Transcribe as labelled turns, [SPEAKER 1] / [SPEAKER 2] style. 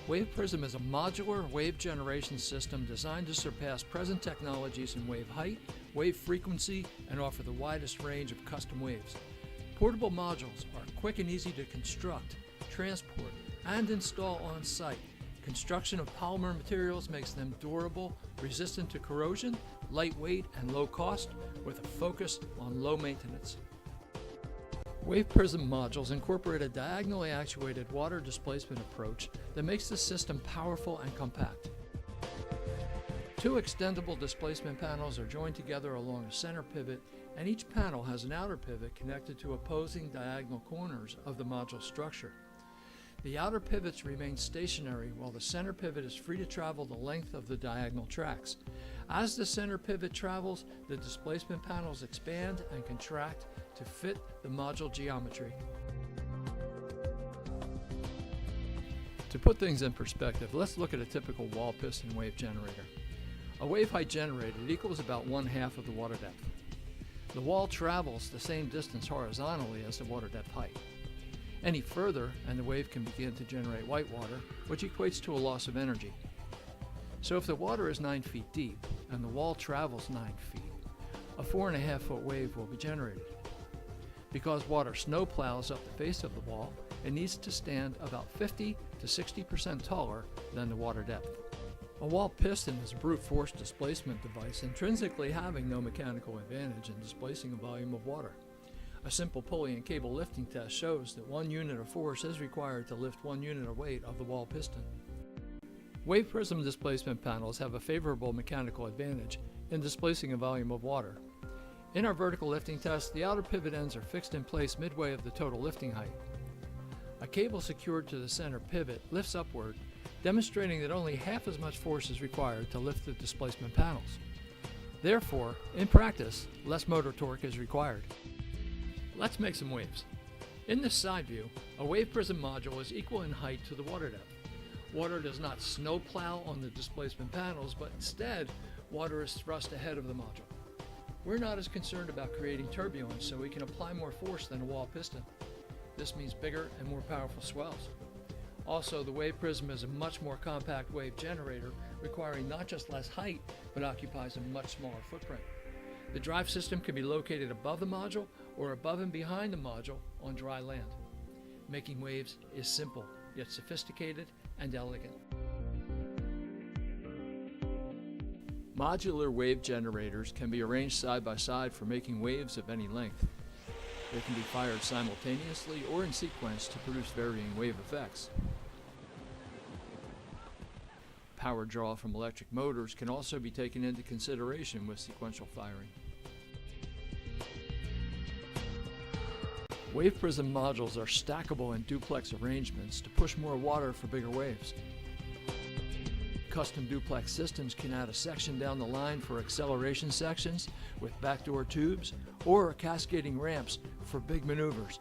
[SPEAKER 1] WavePrizm is a modular wave generation system designed to surpass present technologies in wave height, wave frequency, and offer the widest range of custom waves. Portable modules are quick and easy to construct, transport, and install on site. Construction of polymer materials makes them durable, resistant to corrosion, lightweight, and low cost, with a focus on low maintenance. WavePrizm modules incorporate a diagonally actuated water displacement approach that makes the system powerful and compact. Two extendable displacement panels are joined together along a center pivot, and each panel has an outer pivot connected to opposing diagonal corners of the module structure. The outer pivots remain stationary while the center pivot is free to travel the length of the diagonal tracks. As the center pivot travels, the displacement panels expand and contract to fit the module geometry. To put things in perspective, let's look at a typical wall piston wave generator. A wave height generated equals about 1/2 of the water depth. The wall travels the same distance horizontally as the water depth height. Any further and the wave can begin to generate white water, which equates to a loss of energy. So if the water is 9 feet deep and the wall travels 9 feet, a 4.5-foot wave will be generated. Because water snow plows up the face of the wall, it needs to stand about 50 to 60% taller than the water depth. A wall piston is a brute force displacement device, intrinsically having no mechanical advantage in displacing a volume of water. A simple pulley and cable lifting test shows that 1 unit of force is required to lift 1 unit of weight of the wall piston. WavePrizm displacement panels have a favorable mechanical advantage in displacing a volume of water. In our vertical lifting test, the outer pivot ends are fixed in place midway of the total lifting height. A cable secured to the center pivot lifts upward, demonstrating that only half as much force is required to lift the displacement panels. Therefore, in practice, less motor torque is required. Let's make some waves. In this side view, a WavePrizm module is equal in height to the water depth. Water does not snow plow on the displacement panels, but instead, water is thrust ahead of the module. We're not as concerned about creating turbulence, so we can apply more force than a wall piston. This means bigger and more powerful swells. Also, the WavePrizm is a much more compact wave generator, requiring not just less height, but occupies a much smaller footprint. The drive system can be located above the module or above and behind the module on dry land. Making waves is simple, yet sophisticated and elegant. Modular wave generators can be arranged side by side for making waves of any length. They can be fired simultaneously or in sequence to produce varying wave effects. Power draw from electric motors can also be taken into consideration with sequential firing. WavePrizm modules are stackable in duplex arrangements to push more water for bigger waves. Custom duplex systems can add a section down the line for acceleration sections with backdoor tubes or cascading ramps for big maneuvers.